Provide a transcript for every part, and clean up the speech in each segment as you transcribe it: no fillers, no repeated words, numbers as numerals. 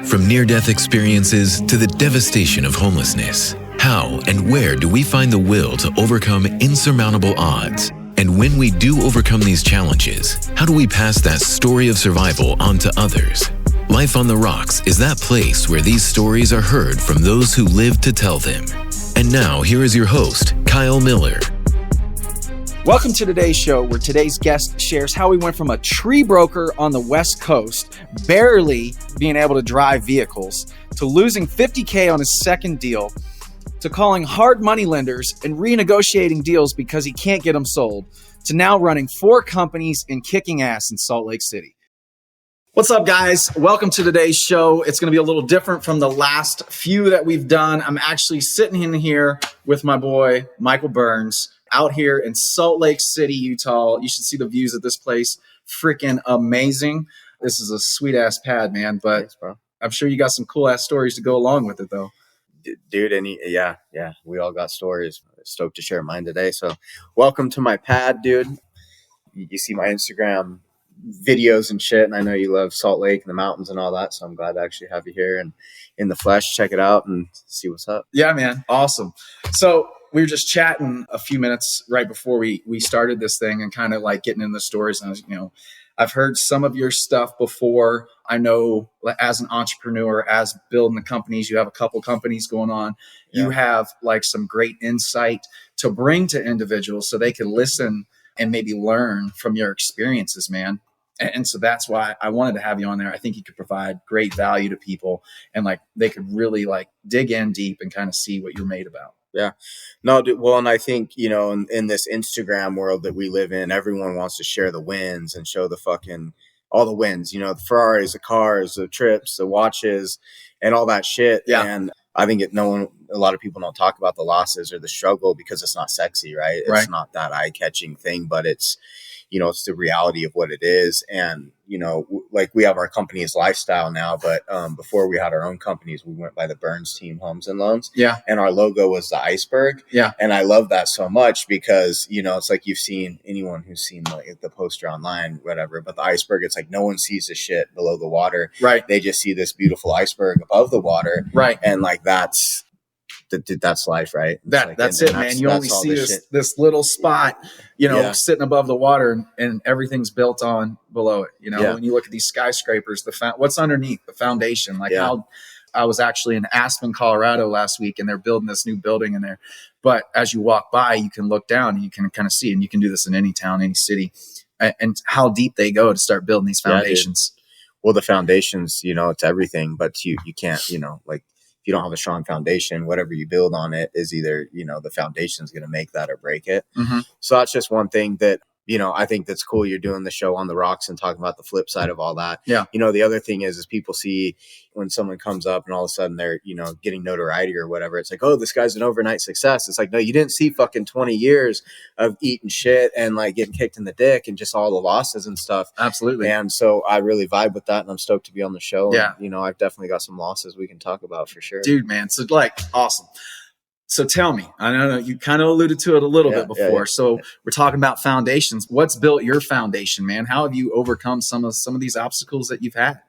From near-death experiences to the devastation of homelessness, how and where do we find the will to overcome insurmountable odds? And when we do overcome these challenges, how do we pass that story of survival on to others? Life on the Rocks is that place where these stories are heard from those who live to tell them. And now, here is your host, Kyle Miller. Welcome to today's show, where today's guest shares how he went from a tree broker on the West Coast, barely being able to drive vehicles, to losing $50K on his second deal, to calling hard money lenders and renegotiating deals because he can't get them sold, to now running 4 companies and kicking ass in Salt Lake City. What's up, guys? Welcome to today's show. It's going to be a little different from the last few that we've done. I'm actually sitting in here with my boy, Michael Burns, out here in Salt Lake City, Utah. You should see the views of this place. Freaking amazing. This is a sweet ass pad, man. But thanks, bro. I'm sure you got some cool ass stories to go along with it, though. Dude, yeah. We all got stories. Stoked to share mine today. So welcome to my pad, dude. You see my Instagram videos and shit, and I know you love Salt Lake and the mountains and all that. So I'm glad to actually have you here and in the flesh. Check it out and see what's up. Yeah, man. Awesome. So we were just chatting a few minutes right before we started this thing and kind of like getting into the stories. And I was, I've heard some of your stuff before. I know as an entrepreneur, as building the companies, you have a couple companies going on. Yeah. You have like some great insight to bring to individuals so they can listen and maybe learn from your experiences, man. And so that's why I wanted to have you on there. I think you could provide great value to people, and like they could really like dig in deep and kind of see what you're made about. Yeah. No, dude, well, and I think, in this Instagram world that we live in, everyone wants to share the wins and show the fucking, all the wins, the Ferraris, the cars, the trips, the watches, and all that shit. Yeah. And I think a lot of people don't talk about the losses or the struggle because it's not sexy, right? It's not that eye-catching thing, but it's, it's the reality of what it is. And, like we have our company's lifestyle now, but before we had our own companies, we went by the Burns Team Homes and Loans. Yeah. And our logo was the iceberg. Yeah. And I love that so much because, it's like you've seen anyone who's seen the poster online, whatever, but the iceberg, it's like no one sees the shit below the water. Right. They just see this beautiful iceberg above the water. Right. And like that's life, right? That's it, man. You only see this little spot, sitting above the water, and everything's built on below it. When you look at these skyscrapers, what's underneath the foundation, how I was actually in Aspen, Colorado last week, and they're building this new building in there. But as you walk by, you can look down and you can kind of see, and you can do this in any town, any city, and how deep they go to start building these foundations. Well, the foundations, it's everything, but you can't, if you don't have a strong foundation, whatever you build on it is either, the foundation is going to make that or break it. Mm-hmm. So that's just one thing that, I think that's cool. You're doing the show on the rocks and talking about the flip side of all that. Yeah. The other thing is people see when someone comes up and all of a sudden they're, getting notoriety or whatever. It's like, oh, this guy's an overnight success. It's like, no, you didn't see fucking 20 years of eating shit and like getting kicked in the dick and just all the losses and stuff. Absolutely. And so I really vibe with that, and I'm stoked to be on the show. Yeah. And, I've definitely got some losses we can talk about for sure. Dude, man. So awesome. So tell me, I know you kind of alluded to it a little bit before. Yeah. So we're talking about foundations. What's built your foundation, man? How have you overcome some of these obstacles that you've had?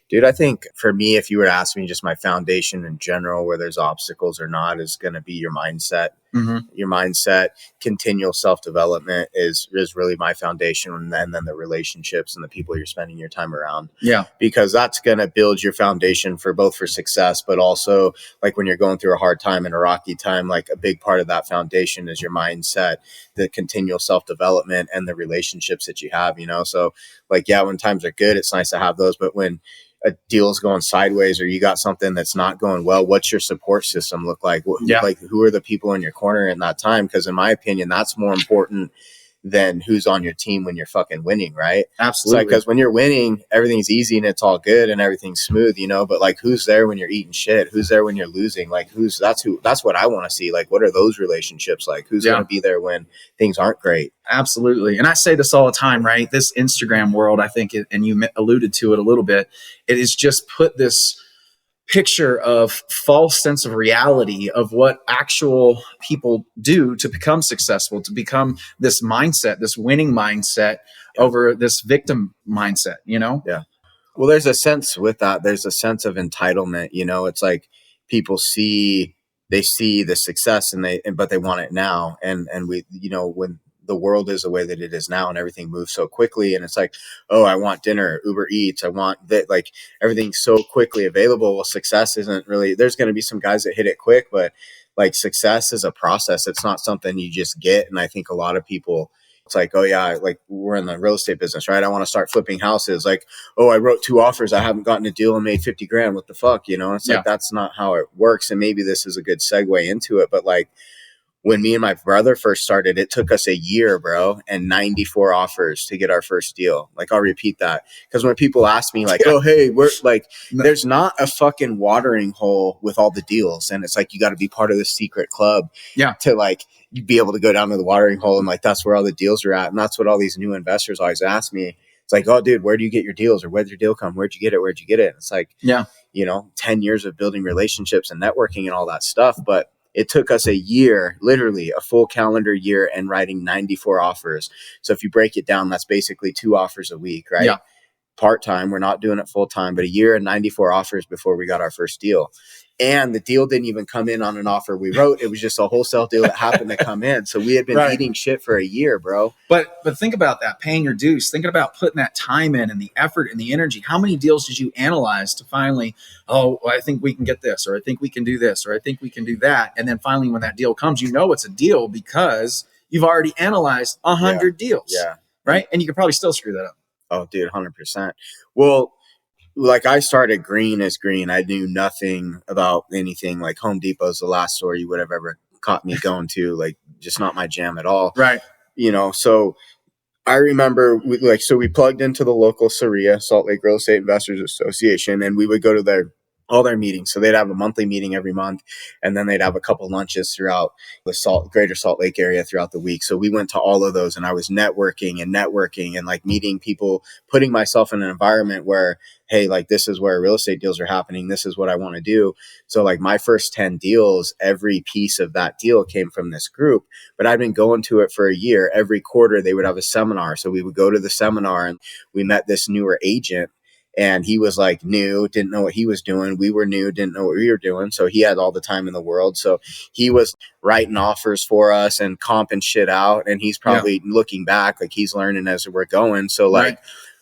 Dude, I think for me, if you were to ask me just my foundation in general, where there's obstacles or not, is going to be your mindset. Mm-hmm. Your mindset, continual self-development is really my foundation. And then the relationships and the people you're spending your time around. Yeah. Because that's going to build your foundation for success, but also like when you're going through a hard time and a rocky time, like a big part of that foundation is your mindset, the continual self-development and the relationships that you have, So like, yeah, when times are good, it's nice to have those. But when a deal's going sideways or you got something that's not going well, what's your support system look like? Like, who are the people in your corner in that time? Because in my opinion, that's more important than who's on your team when you're fucking winning, right? Absolutely. Because when you're winning, everything's easy and it's all good and everything's smooth, but like, who's there when you're eating shit? Who's there when you're losing? Like, that's what I want to see. Like, what are those relationships like? Who's going to be there when things aren't great? Absolutely. And I say this all the time, right? This Instagram world, I think, and you alluded to it a little bit, it is just put this picture of false sense of reality of what actual people do to become successful, to become this mindset, this winning mindset over this victim mindset, Yeah. Well, there's a sense with that. There's a sense of entitlement. It's like people they see the success but they want it now. And we, when the world is the way that it is now and everything moves so quickly, and it's like, oh, I want dinner, Uber Eats. I want that, like everything's so quickly available. Well, success isn't really, there's going to be some guys that hit it quick, but like success is a process. It's not something you just get. And I think a lot of people, it's like, oh yeah, like we're in the real estate business, right? I want to start flipping houses. Like, oh, I wrote 2 offers. I haven't gotten a deal and made 50 grand. What the fuck? It's like, that's not how it works. And maybe this is a good segue into it. But like when me and my brother first started, it took us a year, bro, and 94 offers to get our first deal. Like, I'll repeat that. Because when people ask me like, oh, hey, we're like, there's not a fucking watering hole with all the deals. And it's like, you got to be part of the secret club to like, you be able to go down to the watering hole. And like, that's where all the deals are at. And that's what all these new investors always ask me. It's like, oh, dude, where do you get your deals? Or where'd your deal come? Where'd you get it? Where'd you get it? And it's like, 10 years of building relationships and networking and all that stuff. But it took us a year, literally a full calendar year, and writing 94 offers. So if you break it down, that's basically 2 offers a week, right? Yeah. Part-time. We're not doing it full-time, but a year and 94 offers before we got our first deal. And the deal didn't even come in on an offer we wrote. It was just a wholesale deal that happened to come in. So we had been eating shit for a year, bro. But think about that, paying your dues, thinking about putting that time in and the effort and the energy. How many deals did you analyze to finally, oh, well, I think we can get this, or I think we can do this, or I think we can do that. And then finally, when that deal comes, it's a deal because you've already analyzed 100 deals. Yeah. Right. And you could probably still screw that up. Oh, dude, 100%. Well, like I started green as green. I knew nothing about anything. Like Home Depot is the last store you would have ever caught me going to, like just not my jam at all. Right. So I remember we plugged into the local SARIA, Salt Lake Real Estate Investors Association, and we would go to all their meetings. So they'd have a monthly meeting every month, and then they'd have a couple lunches throughout the greater Salt Lake area throughout the week. So we went to all of those, and I was networking and like meeting people, putting myself in an environment where, hey, like this is where real estate deals are happening. This is what I want to do. So like my first 10 deals, every piece of that deal came from this group, but I'd been going to it for a year. Every quarter they would have a seminar. So we would go to the seminar, and we met this newer agent. And he was like new, didn't know what he was doing. We were new, didn't know what we were doing. So he had all the time in the world. So he was writing offers for us and comping shit out. And he's probably looking back, like he's learning as we're going. So like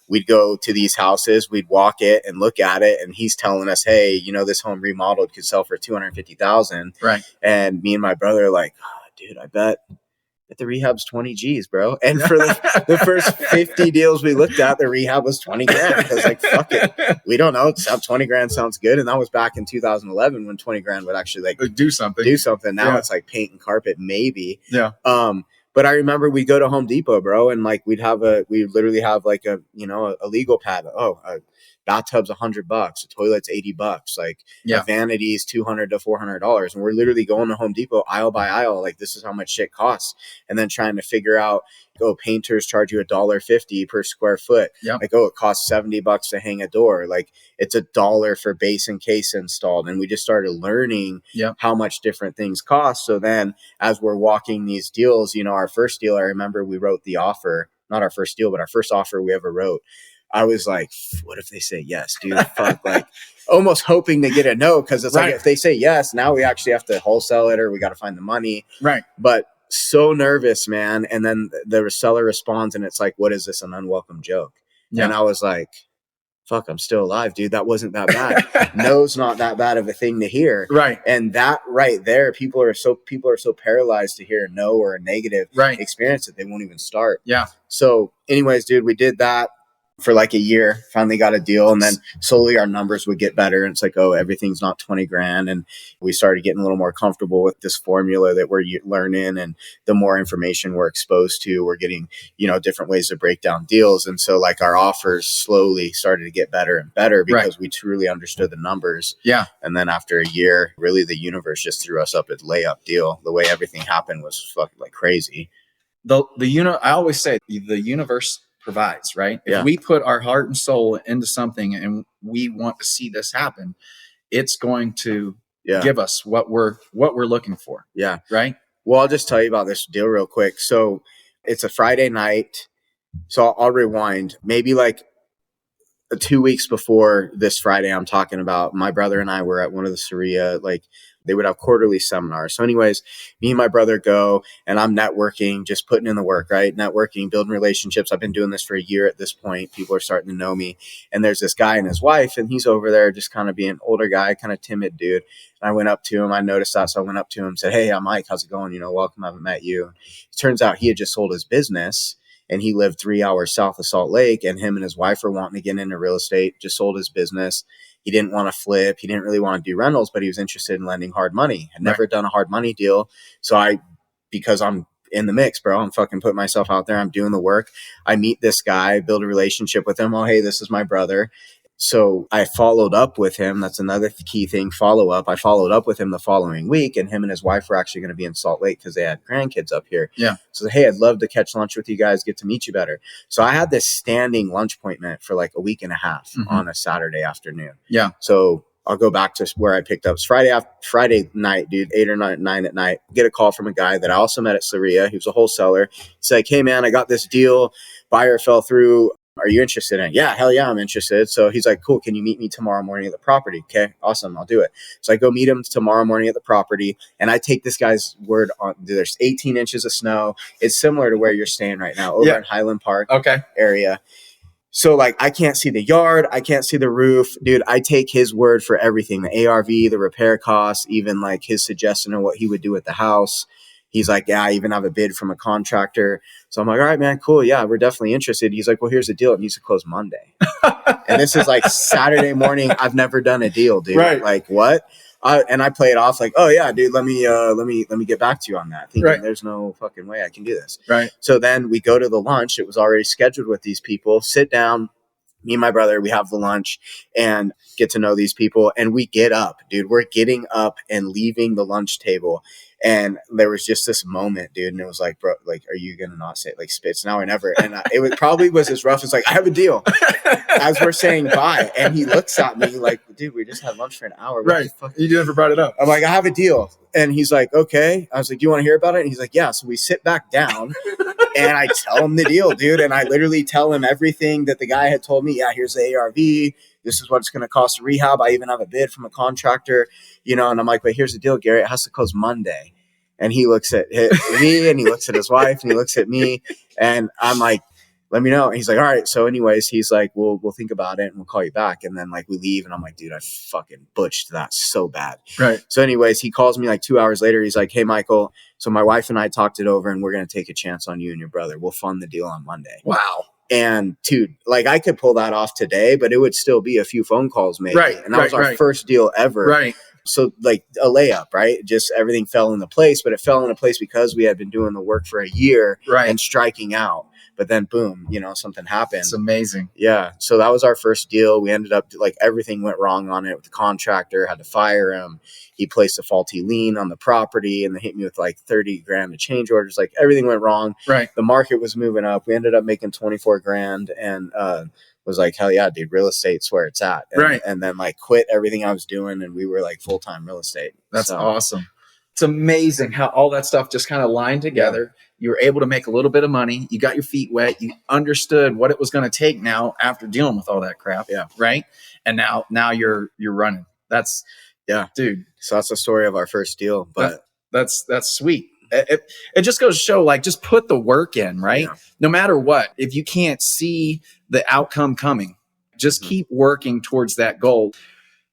we'd go to these houses, we'd walk it and look at it. And he's telling us, hey, this home remodeled could sell for $250,000. Right. And me and my brother are like, oh, dude, I bet the rehab's 20 G's, bro. And for the first 50 deals we looked at, the rehab was 20 grand. Because like, fuck it. We don't know. 20 grand sounds good. And that was back in 2011 when 20 grand would actually like do something. Now it's like paint and carpet, maybe. Yeah. But I remember we'd go to Home Depot, bro. And like, we literally have like a legal pad. Oh, bathtub's $100, a toilet's $80, like a vanity's $200 to $400. And we're literally going to Home Depot aisle by aisle. Like this is how much shit costs. And then trying to figure out, painters charge you $1.50 per square foot. Yep. Like, it costs $70 to hang a door. Like it's $1 for base and case installed. And we just started learning how much different things cost. So then as we're walking these deals, our first deal, I remember we wrote the offer, not our first deal, but our first offer we ever wrote. I was like, what if they say yes, dude? Fuck, like almost hoping to get a no. Cause it's like, if they say yes, now we actually have to wholesale it or we got to find the money. Right. But so nervous, man. And then the seller responds and it's like, what is this? An unwelcome joke. Yeah. And I was like, fuck, I'm still alive, dude. That wasn't that bad. No's not that bad of a thing to hear. Right. And that right there, people are so paralyzed to hear a no or a negative experience that they won't even start. Yeah. So anyways, dude, we did that for like a year, finally got a deal. And then slowly our numbers would get better. And it's like, oh, everything's not 20 grand. And we started getting a little more comfortable with this formula that we're learning. And the more information we're exposed to, we're getting, different ways to break down deals. And so like our offers slowly started to get better and better because we truly understood the numbers. Yeah. And then after a year, really the universe just threw us up a layup deal. The way everything happened was fucking like crazy. I always say the universe provides, right? If we put our heart and soul into something and we want to see this happen, it's going to give us what we're looking for. Yeah. Right. Well, I'll just tell you about this deal real quick. So it's a Friday night. So I'll rewind. Maybe like 2 weeks before this Friday I'm talking about, my brother and I were at one of the Saria, like they would have quarterly seminars. So anyways, me and my brother go, and I'm networking, just putting in the work, right? Networking, building relationships. I've been doing this for a year at this point. People are starting to know me. And there's this guy and his wife, and he's over there just kind of being an older guy, kind of timid dude. And I went up to him. I noticed that. So I went up to him and said, "Hey, I'm Mike. How's it going? You know, welcome. I haven't met you." It turns out he had just sold his business, and he lived 3 hours south of Salt Lake, and him and his wife were wanting to get into real estate, just sold his business. He didn't want to flip. He didn't really want to do rentals, but he was interested in lending hard money. Had never done a hard money deal. So because I'm in the mix, bro, I'm fucking putting myself out there. I'm doing the work. I meet this guy, build a relationship with him. Oh, hey, this is my brother. So I followed up with him. That's another key thing, follow up. I followed up with him the following week, and him and his wife were actually going to be in Salt Lake because they had grandkids up here. Yeah. So, hey, I'd love to catch lunch with you guys, get to meet you better. So I had this standing lunch appointment for like a week and a half on a Saturday afternoon. Yeah. So I'll go back to where I picked up. Friday night, dude, 8 or 9 at night, get a call from a guy that I also met at Saria. He was a wholesaler. He's like, "Hey man, I got this deal. Buyer fell through. Are you interested in it?" "Yeah, hell yeah, I'm interested." So he's like, "Cool. Can you meet me tomorrow morning at the property?" "Okay, awesome. I'll do it." So I go meet him tomorrow morning at the property, and I take this guy's word on. There's 18 inches of snow. It's similar to where you're staying right now over in Highland Park area. So like, I can't see the yard. I can't see the roof. Dude, I take his word for everything. The ARV, the repair costs, even like his suggestion of what he would do at the house. He's like, "Yeah, I even have a bid from a contractor." So I'm like, "All right, man, cool. Yeah, we're definitely interested." He's like, "Well, here's the deal. It needs to close Monday." And this is like Saturday morning. I've never done a deal, dude. Right. Like what? And I play it off like, "Oh yeah, dude, let me get back to you on that." Thinking there's no fucking way I can do this. Right. So then we go to the lunch. It was already scheduled with these people. Sit down. Me and my brother, we have the lunch and get to know these people. And we get up, dude. We're getting up and leaving the lunch table. And there was just this moment, dude. And it was like, "Bro, like, are you going to not say it? Like, spits now or never?" And probably was as rough as like, "I have a deal." As we're saying bye. And he looks at me like, "Dude, we just had lunch for an hour." Right. You never brought it up. I'm like, "I have a deal." And he's like, "Okay." I was like, "Do you want to hear about it?" And he's like, "Yeah." So we sit back down and I tell him the deal, dude. And I literally tell him everything that the guy had told me. "Yeah, here's the ARV. This is what it's going to cost to rehab. I even have a bid from a contractor, you know." And I'm like, "But here's the deal, Gary. It has to close Monday." And he looks at me and he looks at his wife and he looks at me and I'm like, "Let me know." And he's like, "All right." So anyways, he's like, we'll think about it and we'll call you back. And then like we leave and I'm like, "Dude, I fucking butched that so bad." Right. So anyways, he calls me like 2 hours later. He's like, "Hey, Michael. So my wife and I talked it over and we're going to take a chance on you and your brother. We'll fund the deal on Monday." Wow. And dude, like I could pull that off today, but it would still be a few phone calls maybe. Right. And that was our first deal ever. Right. So like a layup, right? Just everything fell into place, but it fell into place because we had been doing the work for a year and striking out. But then boom, you know, something happened. It's amazing. Yeah. So that was our first deal. We ended up like everything went wrong on it with the contractor, had to fire him. He placed a faulty lien on the property and they hit me with like 30 grand of change orders. Like everything went wrong. Right. The market was moving up. We ended up making 24 grand and, was like, "Hell yeah, dude, real estate's where it's at." And, and then like quit everything I was doing and we were like full-time real estate. That's awesome. It's amazing how all that stuff just kind of lined together. Yeah. You were able to make a little bit of money. You got your feet wet. You understood what it was going to take now after dealing with all that crap. Yeah. Right. And now you're running. That's dude. So that's the story of our first deal. But that's sweet. It just goes to show, like, just put the work in, right? Yeah. No matter what, if you can't see the outcome coming, just keep working towards that goal.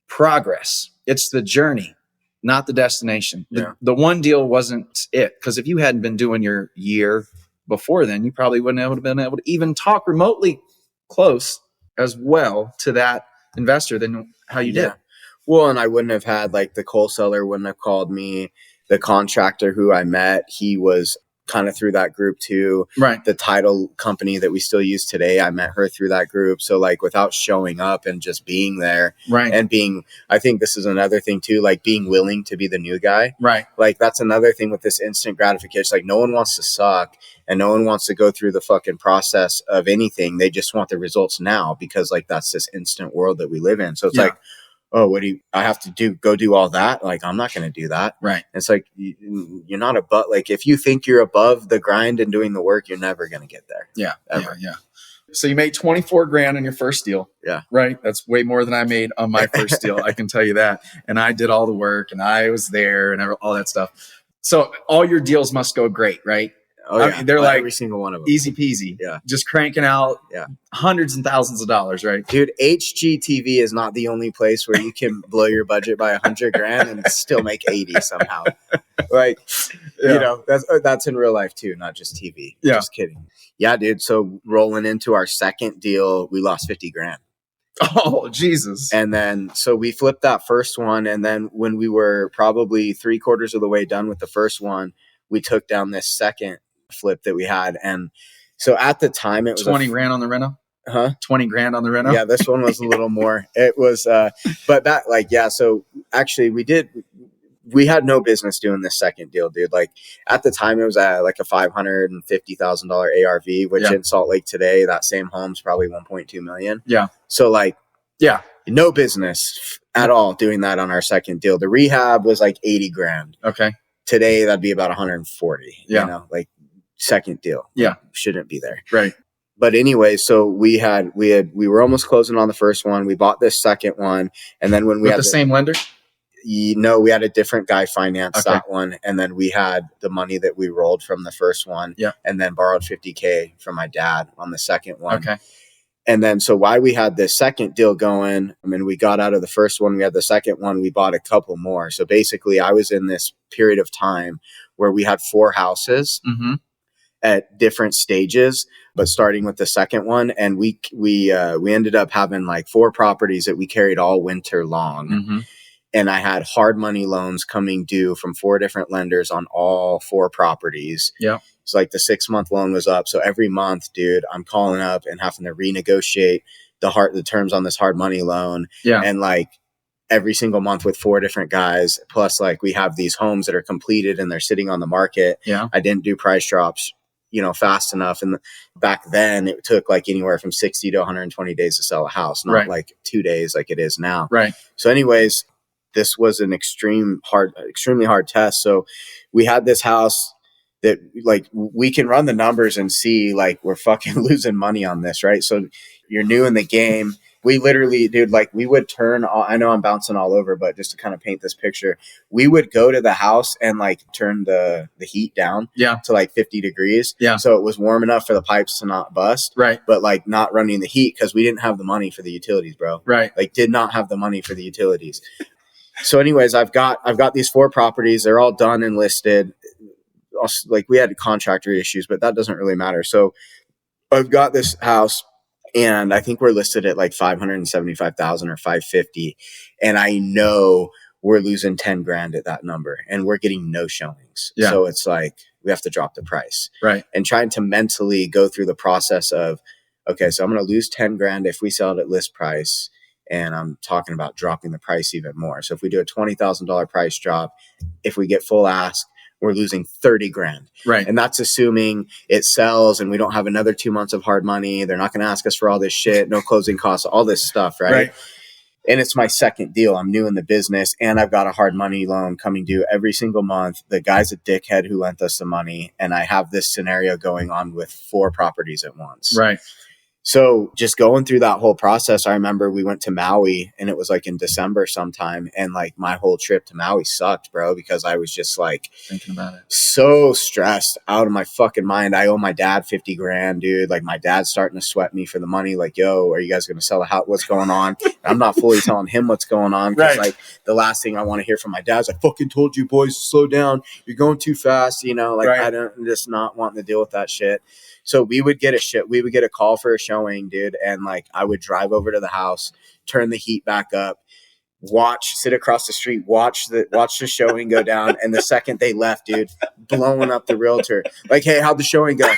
Progress. It's the journey, not the destination. Yeah. The one deal wasn't it. Because if you hadn't been doing your year before then, you probably wouldn't have been able to even talk remotely close as well to that investor than how you did. Well, and I wouldn't have had, like, the wholesaler wouldn't have called me. The contractor who I met, he was kind of through that group too. Right. The title company that we still use today, I met her through that group. So like without showing up and just being there and being, I think this is another thing too, like being willing to be the new guy. Right. Like that's another thing with this instant gratification. Like no one wants to suck and no one wants to go through the fucking process of anything. They just want the results now because like that's this instant world that we live in. So it's like, oh, I have to go do all that? Like, I'm not going to do that. Right. It's like, you're not like, if you think you're above the grind and doing the work, you're never going to get there. Yeah. Ever. Yeah. So you made 24 grand on your first deal. Yeah. Right. That's way more than I made on my first deal. I can tell you that. And I did all the work and I was there and all that stuff. So all your deals must go great, right? Oh, yeah. I mean, they're like every single one of them. Easy peasy. Yeah. Just cranking out hundreds and thousands of dollars, right? Dude, HGTV is not the only place where you can blow your budget by 100 grand and still make 80 somehow. Like, you know, that's in real life too, not just TV. Yeah. Just kidding. Yeah, dude. So rolling into our second deal, we lost 50 grand. Oh, Jesus. And then, so we flipped that first one. And then when we were probably 3/4 of the way done with the first one, we took down this second flip that we had. And so at the time it was 20 grand on the reno. 20 grand on the reno. Yeah, this one was a little more. It was but that, like, yeah, so actually we had no business doing this second deal, dude. Like at the time it was like a $550,000 ARV, which in Salt Lake today, that same home's probably 1.2 million. Yeah. So like, no business at all doing that on our second deal. The rehab was like 80 grand. Okay. Today that'd be about 140. Yeah. You know, like second deal. Yeah. Shouldn't be there. Right. But anyway, so we were almost closing on the first one. We bought this second one. And then when we had had the same lender? No, we had a different guy finance that one. And then we had the money that we rolled from the first one. Yeah. And then borrowed $50K from my dad on the second one. Okay. And then, so why we had this second deal going, I mean, we got out of the first one, we had the second one, we bought a couple more. So basically I was in this period of time where we had 4 houses at different stages, but starting with the second one. And we ended up having like 4 properties that we carried all winter long. And I had hard money loans coming due from 4 different lenders on all 4 properties. Yeah. It's like the 6-month loan was up. So every month, dude, I'm calling up and having to renegotiate the terms on this hard money loan. Yeah. And like every single month with 4 different guys. Plus, like we have these homes that are completed and they're sitting on the market. Yeah. I didn't do price drops, fast enough. And back then it took like anywhere from 60 to 120 days to sell a house, not like 2 days like it is now. Right. So anyways, this was an extremely hard test. So we had this house that like we can run the numbers and see like we're fucking losing money on this, right? So you're new in the game. We literally, dude, like we would I know I'm bouncing all over, but just to kind of paint this picture, we would go to the house and like turn the heat down to like 50 degrees. Yeah. So it was warm enough for the pipes to not bust. Right. But like not running the heat because we didn't have the money for the utilities, bro. Right. Like did not have the money for the utilities. So anyways, I've got these 4 properties. They're all done and listed. Like we had contractor issues, but that doesn't really matter. So I've got this house and I think we're listed at like 575,000 or 550. And I know we're losing 10 grand at that number and we're getting no showings. Yeah. So it's like, we have to drop the price. Right. And trying to mentally go through the process of, okay, so I'm going to lose 10 grand if we sell it at list price. And I'm talking about dropping the price even more. So if we do a $20,000 price drop, if we get full ask, we're losing 30 grand. Right. And that's assuming it sells and we don't have another 2 months of hard money. They're not going to ask us for all this shit, no closing costs, all this stuff. Right. And it's my second deal. I'm new in the business and I've got a hard money loan coming due every single month. The guy's a dickhead who lent us the money. And I have this scenario going on with 4 properties at once. Right. So just going through that whole process, I remember we went to Maui and it was like in December sometime. And like my whole trip to Maui sucked, bro, because I was just like thinking about it, so stressed out of my fucking mind. I owe my dad 50 grand, dude. Like my dad's starting to sweat me for the money. Like, yo, are you guys going to sell a house? What's going on? I'm not fully telling him what's going on. Cause like the last thing I want to hear from my dad is I fucking told you boys to slow down. You're going too fast. I don't just not wanting to deal with that shit. So we would get a call for a showing, dude. And like, I would drive over to the house, turn the heat back up, sit across the street, watch the showing go down. And the second they left, dude, blowing up the realtor. Like, hey, how'd the showing go?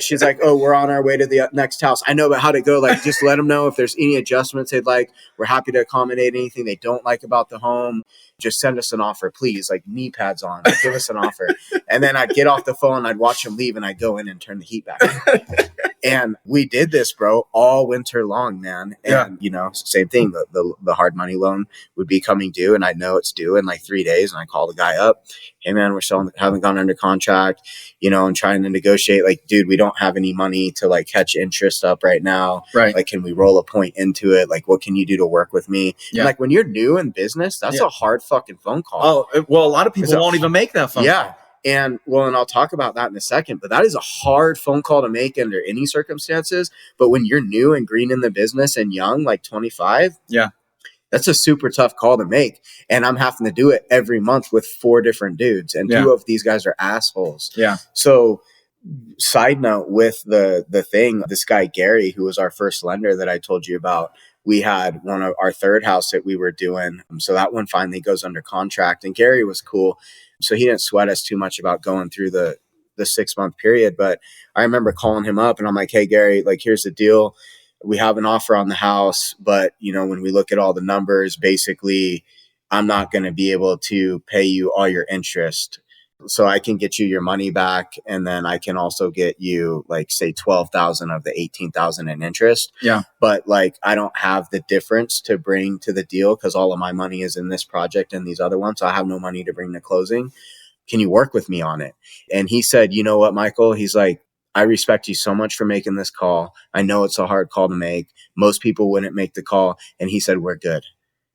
She's like, oh, we're on our way to the next house. I know, but how'd it go? Like, just let them know if there's any adjustments they'd like. We're happy to accommodate anything they don't like about the home. Just send us an offer, please. Like knee pads on, give us an offer. And then I'd get off the phone, I'd watch them leave and I'd go in and turn the heat back on. And we did this, bro, all winter long, man. And, same thing. The hard money loan would be coming due, and I know it's due in like 3 days. And I call the guy up. Hey, man, haven't gone under contract, and trying to negotiate. Like, dude, we don't have any money to like catch interest up right now. Right. Like, can we roll a point into it? Like, what can you do to work with me? Yeah. And like, when you're new in business, that's a hard fucking phone call. Oh, well, a lot of people won't even make that phone call. And I'll talk about that in a second, but that is a hard phone call to make under any circumstances. But when you're new and green in the business and young, like 25, that's a super tough call to make. And I'm having to do it every month with 4 different dudes, and 2 of these guys are assholes. Yeah. So side note with the thing, this guy, Gary, who was our first lender that I told you about, we had one of our third house that we were doing. So that one finally goes under contract, and Gary was cool. So he didn't sweat us too much about going through the 6-month period. But I remember calling him up and I'm like, hey, Gary, like, here's the deal. We have an offer on the house, but when we look at all the numbers, basically I'm not going to be able to pay you all your interest. So I can get you your money back, and then I can also get you like say 12,000 of the 18,000 in interest. Yeah. But like, I don't have the difference to bring to the deal because all of my money is in this project and these other ones. So I have no money to bring to closing. Can you work with me on it? And he said, you know what, Michael? He's like, I respect you so much for making this call. I know it's a hard call to make. Most people wouldn't make the call. And he said, we're good.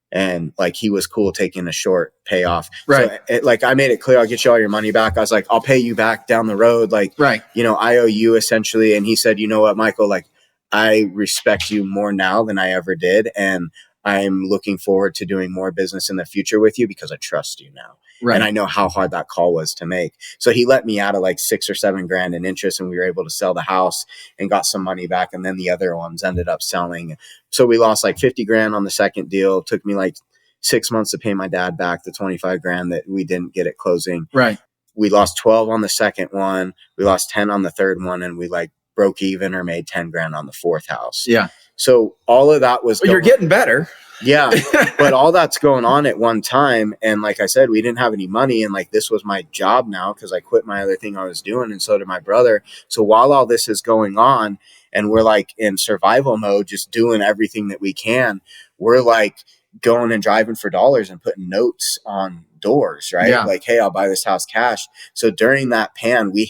And like, he was cool taking a short payoff. Right. So I made it clear, I'll get you all your money back. I was like, I'll pay you back down the road. Like, right. I owe you essentially. And he said, you know what, Michael, like, I respect you more now than I ever did. And I'm looking forward to doing more business in the future with you because I trust you now. Right. And I know how hard that call was to make. So he let me out of like 6 or 7 grand in interest, and we were able to sell the house and got some money back. And then the other ones ended up selling. So we lost like 50 grand on the second deal. It took me like 6 months to pay my dad back the 25 grand that we didn't get at closing. Right. We lost 12 on the second one. We lost 10 on the third one. And we like broke even or made 10 grand on the fourth house. Yeah. So all of that was, you're getting better. Yeah. But all that's going on at one time. And like I said, we didn't have any money. And like, this was my job now because I quit my other thing I was doing. And so did my brother. So while all this is going on and we're like in survival mode, just doing everything that we can, we're like going and driving for dollars and putting notes on doors, right? Yeah. Like, hey, I'll buy this house cash. So during that span, we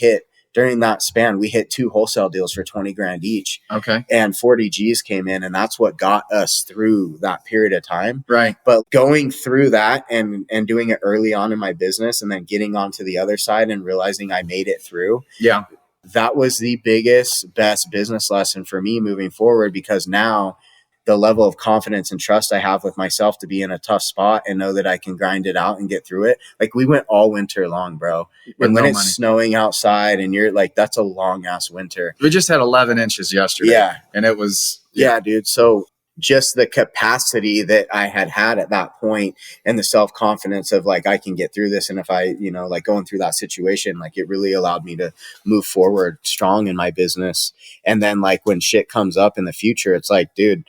hit 2 wholesale deals for 20 grand each. Okay. And 40 G's came in, and that's what got us through that period of time. Right. But going through that and doing it early on in my business and then getting onto the other side and realizing I made it through. Yeah. That was the biggest, best business lesson for me moving forward, because now the level of confidence and trust I have with myself to be in a tough spot and know that I can grind it out and get through it. Like, we went all winter long, bro. And when it's snowing outside and you're like, that's a long ass winter. We just had 11 inches yesterday. Yeah. And it was, yeah, dude. So just the capacity that I had at that point and the self-confidence of like, I can get through this. And if I, like going through that situation, like it really allowed me to move forward strong in my business. And then like when shit comes up in the future, it's like, dude,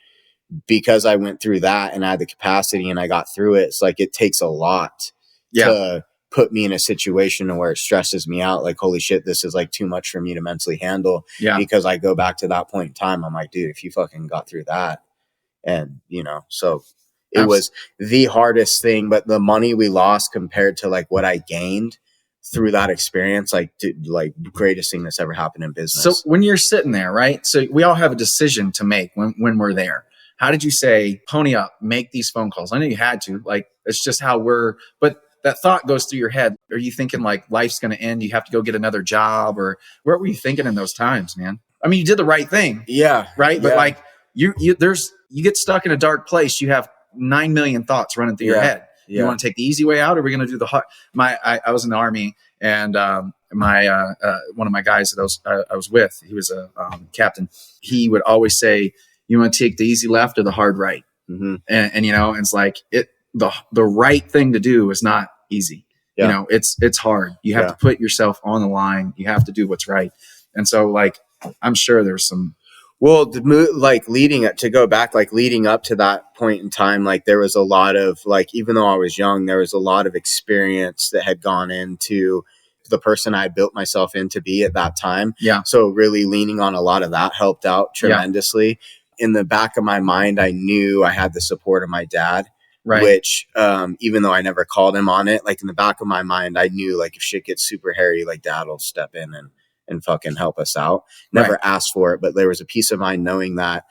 because I went through that and I had the capacity and I got through it. It's like, it takes a lot to put me in a situation where it stresses me out. Like, holy shit, this is like too much for me to mentally handle. Yeah. Because I go back to that point in time. I'm like, dude, if you fucking got through that, and so it was the hardest thing, but the money we lost compared to like what I gained through that experience, like greatest thing that's ever happened in business. So when you're sitting there, right? So we all have a decision to make when we're there. How did you say, pony up, make these phone calls? I know you had to, like, it's just how but that thought goes through your head. Are you thinking like life's going to end? You have to go get another job, or what were you thinking in those times, man? I mean, you did the right thing. Yeah. Right. But like you get stuck in a dark place. You have 9 million thoughts running through your head. You want to take the easy way out, or are we going to do the hard? I was in the Army, and one of my guys that I was with, he was a captain. He would always say, you want to take the easy left or the hard right. Mm-hmm. And it's like the right thing to do is not easy. Yeah. It's hard. You have to put yourself on the line. You have to do what's right. And so like, I'm sure there's some, leading up to that point in time, like there was a lot of like, even though I was young, there was a lot of experience that had gone into the person I built myself in to be at that time. Yeah. So really leaning on a lot of that helped out tremendously. In the back of my mind, I knew I had the support of my dad. Right. Which, even though I never called him on it, like in the back of my mind, I knew like if shit gets super hairy, like dad will step in and fucking help us out. Never asked for it, but there was a peace of mind knowing that.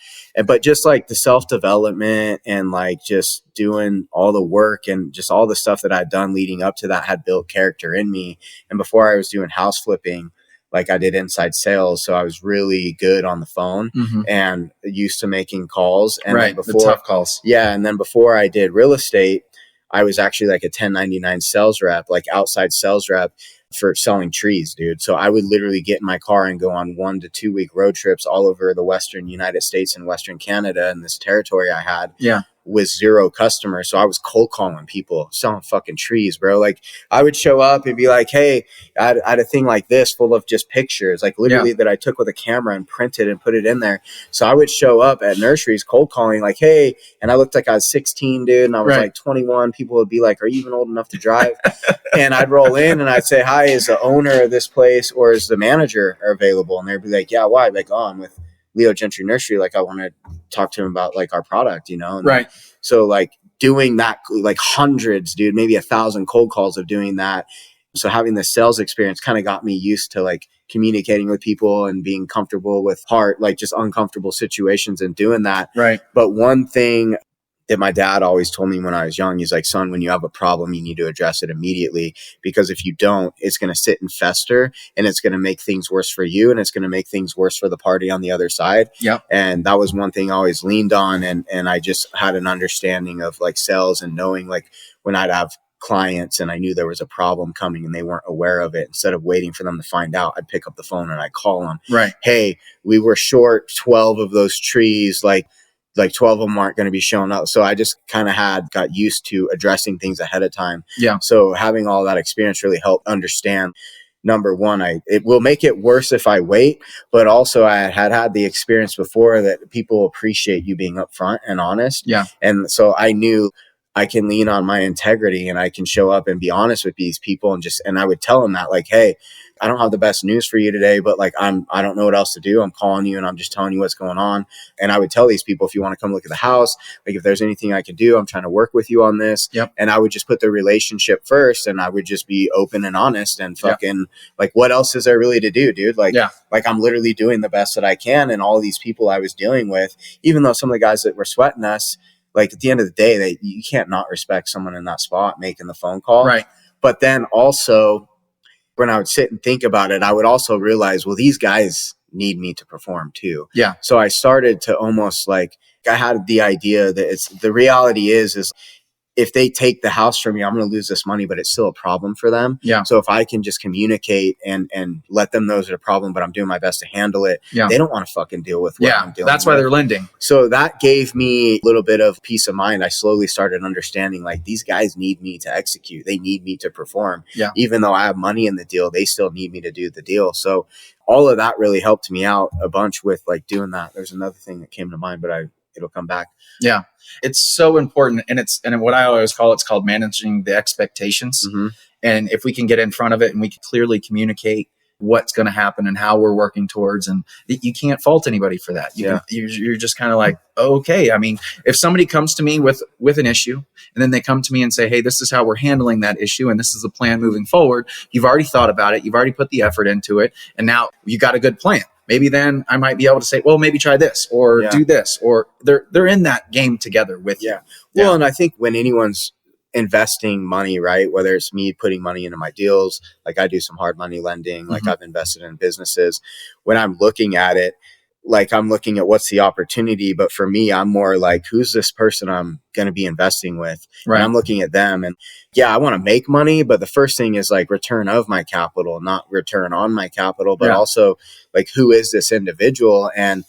But just like the self-development and like just doing all the work and just all the stuff that I'd done leading up to that had built character in me. And before I was doing house flipping, like I did inside sales. So I was really good on the phone and used to making calls. And then before, the tough calls. Yeah. And then before I did real estate, I was actually like a 1099 sales rep, like outside sales rep for selling trees, dude. So I would literally get in my car and go on 1 to 2 week road trips all over the Western United States and Western Canada and this territory I had. Yeah. With zero customers. So I was cold calling people, selling fucking trees, bro. Like I would show up and be like, hey, I had a thing like this full of just pictures, like literally that I took with a camera and printed and put it in there. So I would show up at nurseries cold calling like, hey, and I looked like I was 16, dude. And I was like 21. People would be like, are you even old enough to drive? And I'd roll in and I'd say, hi, is the owner of this place or is the manager available? And they'd be like, yeah, why? Like, oh, I'm with Leo Gentry Nursery. Like I want to talk to him about like our product, you know? And so like doing that, like hundreds, dude, maybe 1,000 cold calls of doing that. So having the sales experience kind of got me used to like communicating with people and being comfortable with like just uncomfortable situations and doing that. Right. But one thing that my dad always told me when I was young, he's like, son, when you have a problem, you need to address it immediately, because if you don't, it's going to sit and fester and it's going to make things worse for you. And it's going to make things worse for the party on the other side. Yeah. And that was one thing I always leaned on. And I just had an understanding of like sales and knowing like when I'd have clients and I knew there was a problem coming and they weren't aware of it, instead of waiting for them to find out, I'd pick up the phone and I'd call them. Right. Hey, we were short 12 of those trees. Like 12 of them aren't going to be showing up. So I just kind of got used to addressing things ahead of time. Yeah. So having all that experience really helped understand, number one, it will make it worse if I wait, but also I had the experience before that people appreciate you being upfront and honest. Yeah. And so I knew I can lean on my integrity and I can show up and be honest with these people and I would tell them that like, hey, I don't have the best news for you today, but like, I don't know what else to do. I'm calling you and I'm just telling you what's going on. And I would tell these people, if you want to come look at the house, like if there's anything I can do, I'm trying to work with you on this. Yep. And I would just put the relationship first and I would just be open and honest and fucking like, what else is there really to do, dude? Like, like I'm literally doing the best that I can. And all these people I was dealing with, even though some of the guys that were sweating us, like at the end of the day, you can't not respect someone in that spot making the phone call. Right. But then also when I would sit and think about it, I would also realize, well, these guys need me to perform too. Yeah. So I started to almost like, I had the idea that the reality is if they take the house from me, I'm going to lose this money, but it's still a problem for them. Yeah. So if I can just communicate and let them know there's a problem, but I'm doing my best to handle it, they don't want to fucking deal with what I'm dealing with. That's why they're lending. So that gave me a little bit of peace of mind. I slowly started understanding like these guys need me to execute. They need me to perform. Yeah. Even though I have money in the deal, they still need me to do the deal. So all of that really helped me out a bunch with like doing that. There's another thing that came to mind, but it'll come back. Yeah. It's so important. And what I always it's called managing the expectations. Mm-hmm. And if we can get in front of it and we can clearly communicate what's going to happen and how we're working towards, and you can't fault anybody for that. You're just kind of like, okay. I mean, if somebody comes to me with an issue and then they come to me and say, hey, this is how we're handling that issue. And this is the plan moving forward. You've already thought about it. You've already put the effort into it. And now you got a good plan. Maybe then I might be able to say, well, maybe try this or do this, or they're in that game together with you. Well, and I think when anyone's investing money, right, whether it's me putting money into my deals, like I do some hard money lending, like I've invested in businesses, when I'm looking at it, like I'm looking at what's the opportunity. But for me, I'm more like, who's this person I'm going to be investing with? Right. And I'm looking at them and I want to make money, but the first thing is like return of my capital, not return on my capital, but also like, who is this individual? And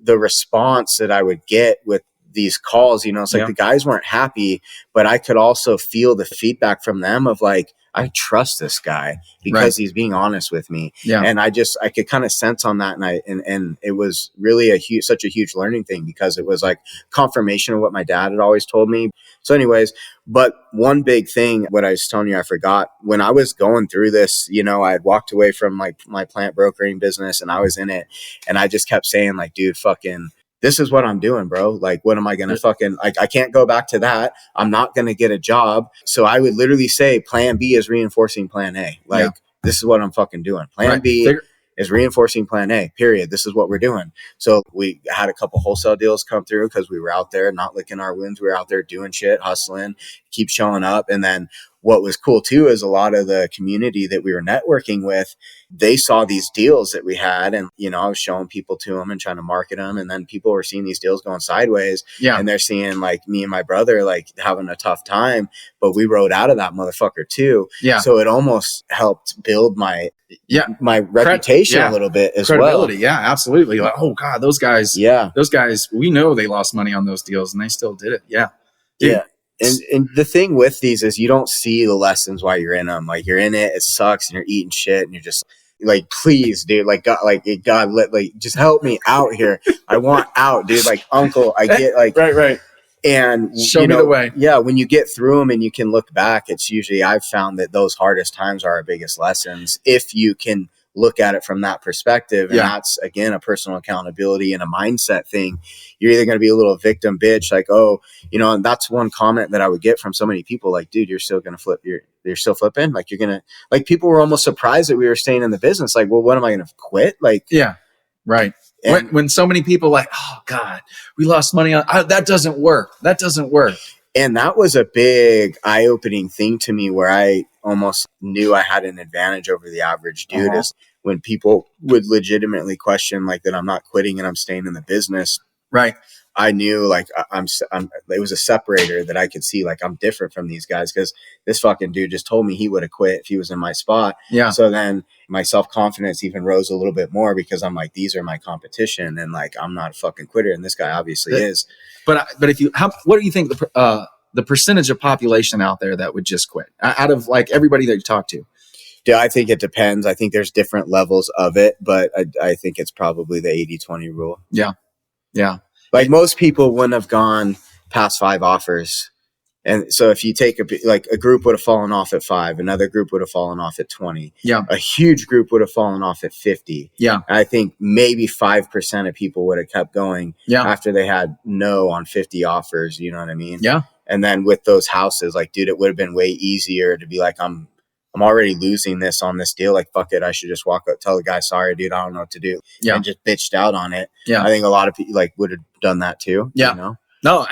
the response that I would get with these calls, it's like the guys weren't happy, but I could also feel the feedback from them of like, I trust this guy because he's being honest with me. Yeah. And I could kind of sense on that. And it was really such a huge learning thing, because it was like confirmation of what my dad had always told me. So anyways, but one big thing, what I was telling you, I forgot, when I was going through this, you know, I had walked away from my plant brokering business and I was in it, and I just kept saying like, dude, fucking, this is what I'm doing, bro. Like, what am I going to fucking, like, I can't go back to that. I'm not going to get a job. So I would literally say plan B is reinforcing plan A. Like, this is what I'm fucking doing. Plan B is reinforcing plan A, period. This is what we're doing. So we had a couple wholesale deals come through because we were out there not licking our wounds. We were out there doing shit, hustling, keep showing up. And then what was cool too is a lot of the community that we were networking with, they saw these deals that we had, and you know, I was showing people to them and trying to market them, and then people were seeing these deals going sideways, and they're seeing like me and my brother like having a tough time, but we rode out of that motherfucker too. So it almost helped build my reputation a little bit as credibility. well. Yeah, absolutely. Like, oh God, those guys, we know they lost money on those deals and they still did it. Yeah. Dude. Yeah. And the thing with these is you don't see the lessons while you're in them. Like, you're in it, it sucks, and you're eating shit, and you're just like, please, dude, like, God, just help me out here. I want out, dude. Like, uncle, I get like, right. And show me the way. Yeah. When you get through them and you can look back, it's usually, I've found that those hardest times are our biggest lessons if you can look at it from that perspective. And that's, again, a personal accountability and a mindset thing. You're either going to be a little victim bitch, like, oh, you know, and that's one comment that I would get from so many people, like, dude, you're still going to flip. You're still flipping. Like, you're going to, like, people were almost surprised that we were staying in the business. Like, well, what am I going to quit? Like, right. When so many people like, oh God, we lost money on that doesn't work. That doesn't work. And that was a big eye-opening thing to me, where I almost knew I had an advantage over the average dude, is when people would legitimately question like that I'm not quitting and I'm staying in the business. Right. I knew like I'm it was a separator that I could see, like, I'm different from these guys, because this fucking dude just told me he would have quit if he was in my spot. Yeah. So then my self-confidence even rose a little bit more, because I'm like, these are my competition, and like, I'm not a fucking quitter, and this guy obviously is. But if you, what do you think the percentage of population out there that would just quit out of like everybody that you talk to? Yeah, I think it depends. I think there's different levels of it, but I think it's probably the 80-20 rule. Yeah. Yeah. Like, most people wouldn't have gone past 5 offers. And so if you take a group would have fallen off at 5, another group would have fallen off at 20. Yeah. A huge group would have fallen off at 50. Yeah. And I think maybe 5% of people would have kept going after they had no on 50 offers. You know what I mean? Yeah. And then with those houses, like, dude, it would have been way easier to be like, I'm already losing this on this deal. Like, fuck it. I should just walk up, tell the guy, sorry, dude, I don't know what to do. Yeah. And just bitched out on it. Yeah. I think a lot of people like would have done that too. Yeah. You know? No,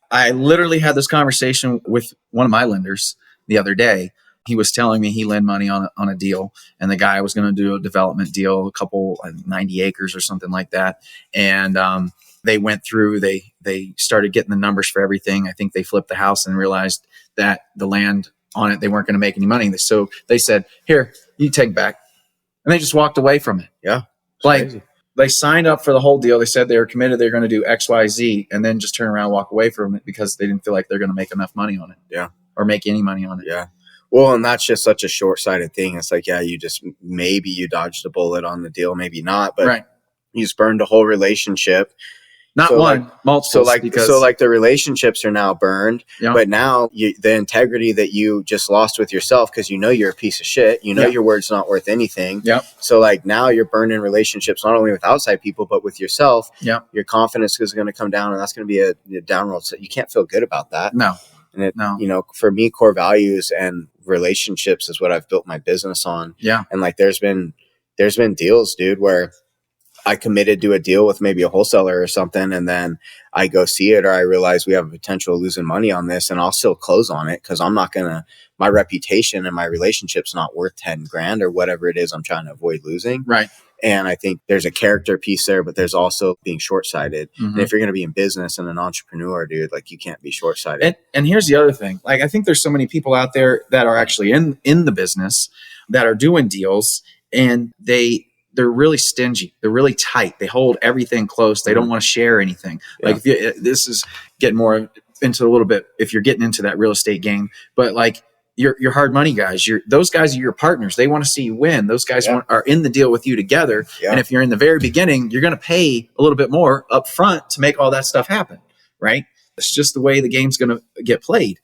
I literally had this conversation with one of my lenders the other day. He was telling me he lent money on a deal, and the guy was going to do a development deal, a couple 90 acres or something like that. And, they went through, they started getting the numbers for everything. I think they flipped the house and realized that the land on it, they weren't going to make any money. So they said, here, you take back. And they just walked away from it. Yeah. Like, crazy. They signed up for the whole deal. They said they were committed. They're going to do X, Y, Z, and then just turn around and walk away from it because they didn't feel like they're going to make enough money on it. Yeah. Or make any money on it. Yeah. Well, and that's just such a short-sighted thing. It's like, yeah, maybe you dodged a bullet on the deal, maybe not, but you just burned a whole relationship. Not so one, multiple. So the relationships are now burned, but now the integrity that you just lost with yourself, because you know you're a piece of shit, you know your word's not worth anything. Yeah. So like now you're burning relationships not only with outside people but with yourself. Yeah. Your confidence is going to come down, and that's going to be a downroad. So you can't feel good about that. No. And you know, for me, core values and relationships is what I've built my business on. Yeah. And like there's been deals, dude, where I committed to a deal with maybe a wholesaler or something, and then I go see it, or I realize we have a potential of losing money on this, and I'll still close on it because I'm not gonna. My reputation and my relationship's not worth 10 grand or whatever it is I'm trying to avoid losing. Right. And I think there's a character piece there, but there's also being short-sighted. Mm-hmm. And if you're going to be in business and an entrepreneur, dude, like you can't be short-sighted. And here's the other thing. Like, I think there's so many people out there that are actually in the business that are doing deals, and they're really stingy. They're really tight. They hold everything close. They don't want to share anything. Yeah. Like this is getting more into a little bit if you're getting into that real estate game, but like your hard money guys, those guys are your partners. They want to see you win. Those guys are in the deal with you together. Yeah. And if you're in the very beginning, you're going to pay a little bit more up front to make all that stuff happen. Right. It's just the way the game's going to get played.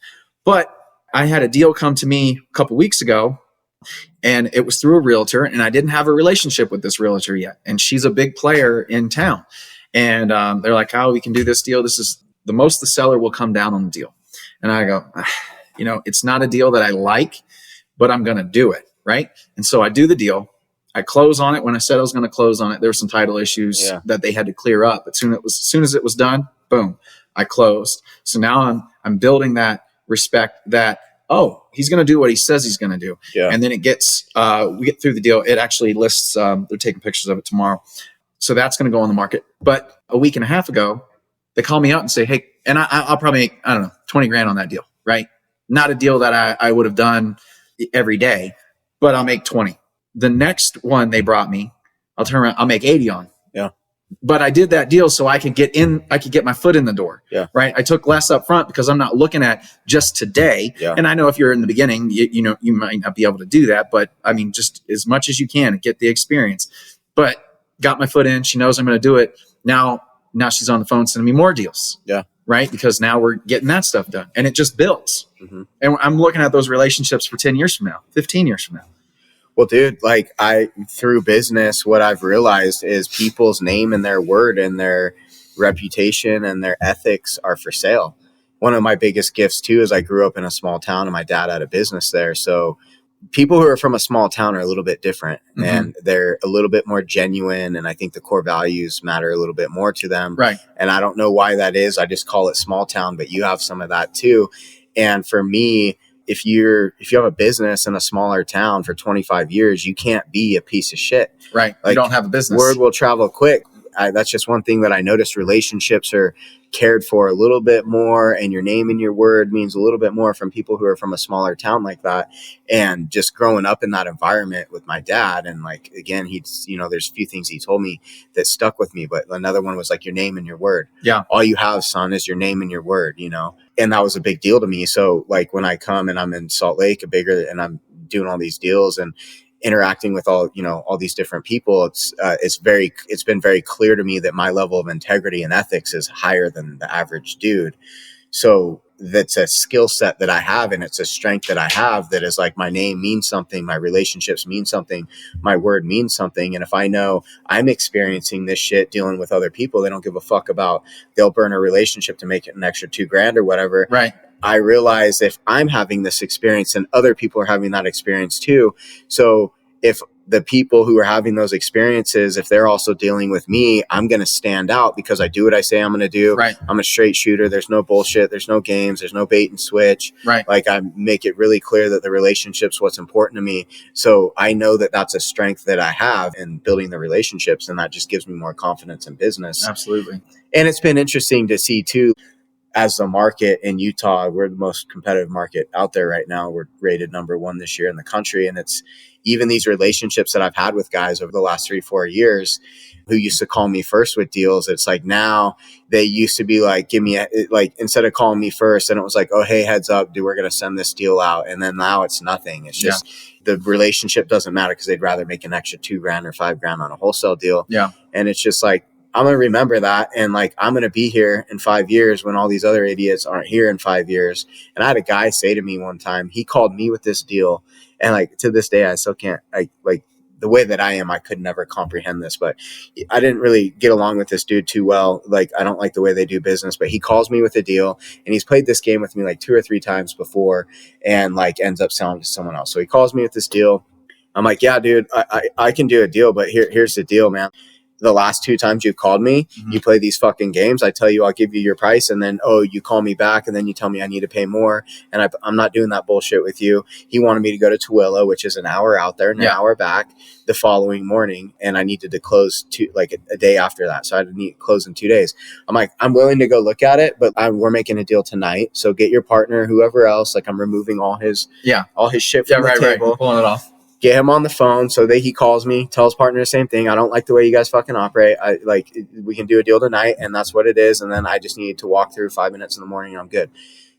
But I had a deal come to me a couple weeks ago, and it was through a realtor, and I didn't have a relationship with this realtor yet. And she's a big player in town. And they're like, "Oh, we can do this deal. This is the most the seller will come down on the deal." And I go, it's not a deal that I like, but I'm going to do it. Right. And so I do the deal. I close on it. When I said I was going to close on it, there were some title issues that they had to clear up. But as soon as it was done, boom, I closed. So now I'm building that respect that, he's going to do what he says he's going to do. Yeah. And then we get through the deal. It actually lists, they're taking pictures of it tomorrow. So that's going to go on the market. But a week and a half ago, they call me out and say, "Hey," and I'll probably make, I don't know, 20 grand on that deal, right? Not a deal that I would have done every day, but I'll make 20. The next one they brought me, I'll turn around, I'll make 80 on. Yeah. But I did that deal so I could get my foot in the door. Yeah. Right. I took less up front because I'm not looking at just today. Yeah. And I know if you're in the beginning, you might not be able to do that, but I mean, just as much as you can and get the experience. But got my foot in. She knows I'm going to do it. Now she's on the phone sending me more deals. Yeah. Right. Because now we're getting that stuff done, and it just builds. Mm-hmm. And I'm looking at those relationships for 10 years from now, 15 years from now. Well, dude, like through business, what I've realized is people's name and their word and their reputation and their ethics are for sale. One of my biggest gifts too is I grew up in a small town and my dad had a business there. So people who are from a small town are a little bit different, mm-hmm. and they're a little bit more genuine. And I think the core values matter a little bit more to them. Right. And I don't know why that is. I just call it small town, but you have some of that too. And for me, if you have a business in a smaller town for 25 years, you can't be a piece of shit. Right. Like, you don't have a business. Word will travel quick. That's just one thing that I noticed. Relationships are cared for a little bit more, and your name and your word means a little bit more from people who are from a smaller town like that. And just growing up in that environment with my dad, and like, again, there's a few things he told me that stuck with me, but another one was like your name and your word. Yeah. All you have, son, is your name and your word, and that was a big deal to me. So like when I come and I'm in Salt Lake, and I'm doing all these deals and interacting with all these different people, it's been very clear to me that my level of integrity and ethics is higher than the average dude. So that's a skill set that I have, and it's a strength that I have, that is like, my name means something, my relationships mean something, my word means something. And if I know I'm experiencing this shit dealing with other people, they don't give a fuck about, they'll burn a relationship to make it an extra $2,000 or whatever. Right. I realize if I'm having this experience, and other people are having that experience too. So if the people who are having those experiences, if they're also dealing with me, I'm going to stand out because I do what I say I'm going to do. Right. I'm a straight shooter. There's no bullshit. There's no games. There's no bait and switch. Right. Like, I make it really clear that the relationship's what's important to me. So I know that that's a strength that I have in building the relationships, and that just gives me more confidence in business. Absolutely. And it's been interesting to see too, as the market in Utah, we're the most competitive market out there right now. We're rated number 1 this year in the country. And it's even these relationships that I've had with guys over the last 3-4 years who used to call me first with deals. It's like, now they used to be like, instead of calling me first, and it was like, "Oh, hey, heads up, dude, we're going to send this deal out." And then now it's nothing. It's just, the relationship doesn't matter because they'd rather make an extra $2,000 or $5,000 on a wholesale deal. Yeah. And it's just like, I'm going to remember that. And like, I'm going to be here in 5 years when all these other idiots aren't here in 5 years. And I had a guy say to me one time, he called me with this deal. And like, to this day, I still can't, like the way that I am, I could never comprehend this, but I didn't really get along with this dude too well. Like, I don't like the way they do business, but he calls me with a deal, and he's played this game with me like 2 or 3 times before, and like ends up selling to someone else. So he calls me with this deal. I'm like, "Yeah, dude, I can do a deal, but here's the deal, man. The last 2 times you've called me, mm-hmm. you play these fucking games. I tell you, I'll give you your price. And then, you call me back, and then you tell me I need to pay more. And I'm not doing that bullshit with you." He wanted me to go to Tooele, which is an hour out there and an hour back, the following morning. And I needed to close a day after that. So I had to close in 2 days. I'm like, "I'm willing to go look at it, but we're making a deal tonight. So get your partner, whoever else." Like, I'm removing all his shit from the table. Right. Pulling it off. Get him on the phone. So he calls me, tells partner the same thing. "I don't like the way you guys fucking operate. We can do a deal tonight, and that's what it is. And then I just need to walk through 5 minutes in the morning, and I'm good."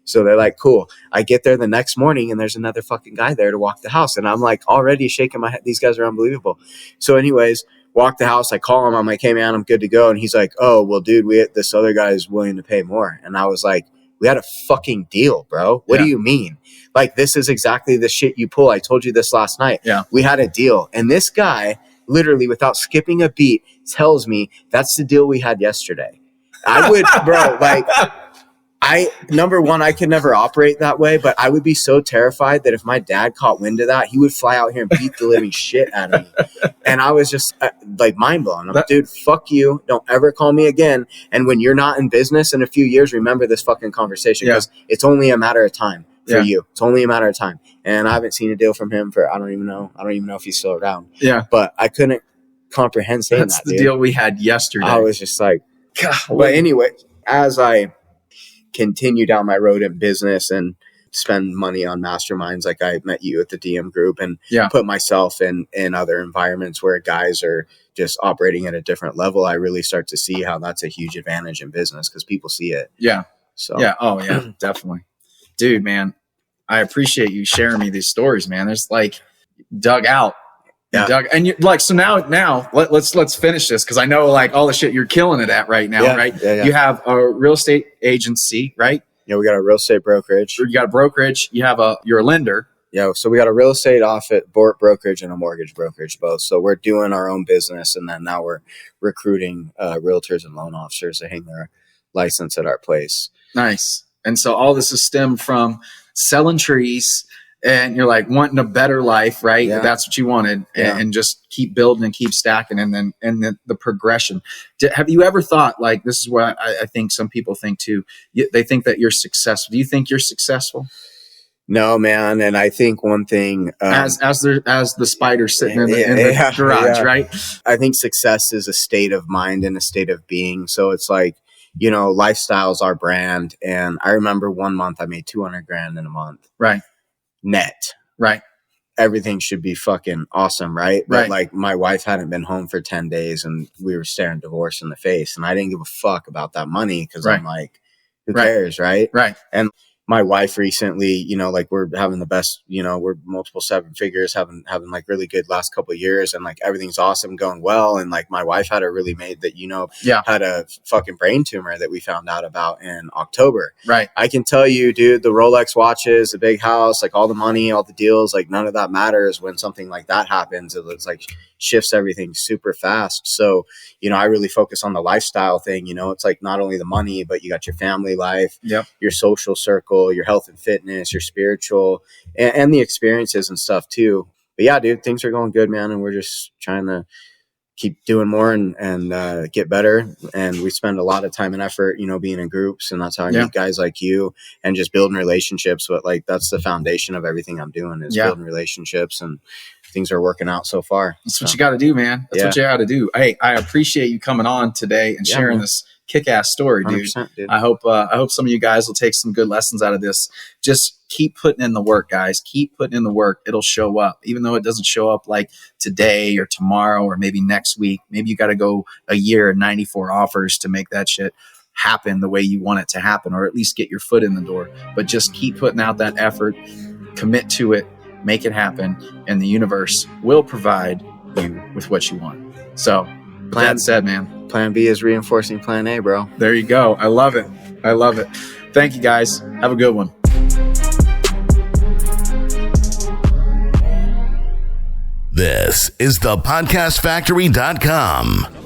So they're like, "Cool." I get there the next morning, and there's another fucking guy there to walk the house. And I'm like, already shaking my head. These guys are unbelievable. So anyways, walk the house. I call him. I'm like, hey man, I'm good to go. And he's like, oh, well, dude, this other guy is willing to pay more. And I was like, we had a fucking deal, bro. What do you mean? Like, this is exactly the shit you pull. I told you this last night. Yeah. We had a deal. And this guy, literally without skipping a beat, tells me that's the deal we had yesterday. I would, bro, like, number one, I could never operate that way, but I would be so terrified that if my dad caught wind of that, he would fly out here and beat the living shit out of me. And I was just like mind blown. I'm like, dude, fuck you. Don't ever call me again. And when you're not in business in a few years, remember this fucking conversation, because it's only a matter of time for you. It's only a matter of time. And I haven't seen a deal from him for, I don't even know if he's still around. Yeah. But I couldn't comprehend saying that's the deal we had yesterday. I was just like, God. But anyway, as I continue down my road in business and spend money on masterminds, like I met you at the DM group, and put myself in other environments where guys are just operating at a different level, I really start to see how that's a huge advantage in business because people see it. Yeah. So Oh yeah, definitely. Dude, man, I appreciate you sharing me these stories, man. There's like dug out. Yeah. And you like, so now let's finish this. Cause I know like all the shit you're killing it at right now, right? Yeah. You have a real estate agency, right? Yeah. We got a real estate brokerage. You got a brokerage. You're a lender. Yeah. So we got a real estate brokerage and a mortgage brokerage, both. So we're doing our own business. And then now we're recruiting realtors and loan officers to hang their license at our place. Nice. And so all this is stemmed from selling trees, and you're like wanting a better life, right? Yeah. That's what you wanted, and just keep building and keep stacking, and then the progression. Have you ever thought, like, this is what I think some people think too? They think that you're successful. Do you think you're successful? No, man. And I think one thing, as the spider sitting in the garage, right? I think success is a state of mind and a state of being. So it's like, you know, lifestyle's our brand. And I remember one month I made $200,000 in a month. Right. Net. Right. Everything should be fucking awesome, right? But like my wife hadn't been home for 10 days and we were staring divorce in the face, and I didn't give a fuck about that money because I'm like, who cares, right? Right. And my wife recently, you know, like we're having the best, you know, we're multiple seven figures, having like really good last couple of years, and like everything's awesome, going well. And like my wife had a really made that, you know, had a fucking brain tumor that we found out about in October. Right. I can tell you, dude, the Rolex watches, the big house, like all the money, all the deals, like none of that matters when something like that happens. It's like shifts everything super fast. So, you know, I really focus on the lifestyle thing. You know, it's like not only the money, but you got your family life, your social circle, your health and fitness, your spiritual, and the experiences and stuff too. But yeah, dude, things are going good, man. And we're just trying to keep doing more and get better. And we spend a lot of time and effort, you know, being in groups, and that's how I meet guys like you and just building relationships. But like, that's the foundation of everything I'm doing is building relationships, and things are working out so far. That's what you got to do, man. That's what you got to do. Hey, I appreciate you coming on today and sharing this kick-ass story, dude. I hope some of you guys will take some good lessons out of this. Just keep putting in the work, guys. Keep putting in the work. It'll show up, even though it doesn't show up like today or tomorrow or maybe next week. Maybe you got to go a year and 94 offers to make that shit happen the way you want it to happen, or at least get your foot in the door. But just keep putting out that effort, commit to it, make it happen, and the universe will provide you with what you want. So, plan said, man. Plan B is reinforcing plan A, bro. There you go. I love it. I love it. Thank you, guys. Have a good one. This is thepodcastfactory.com.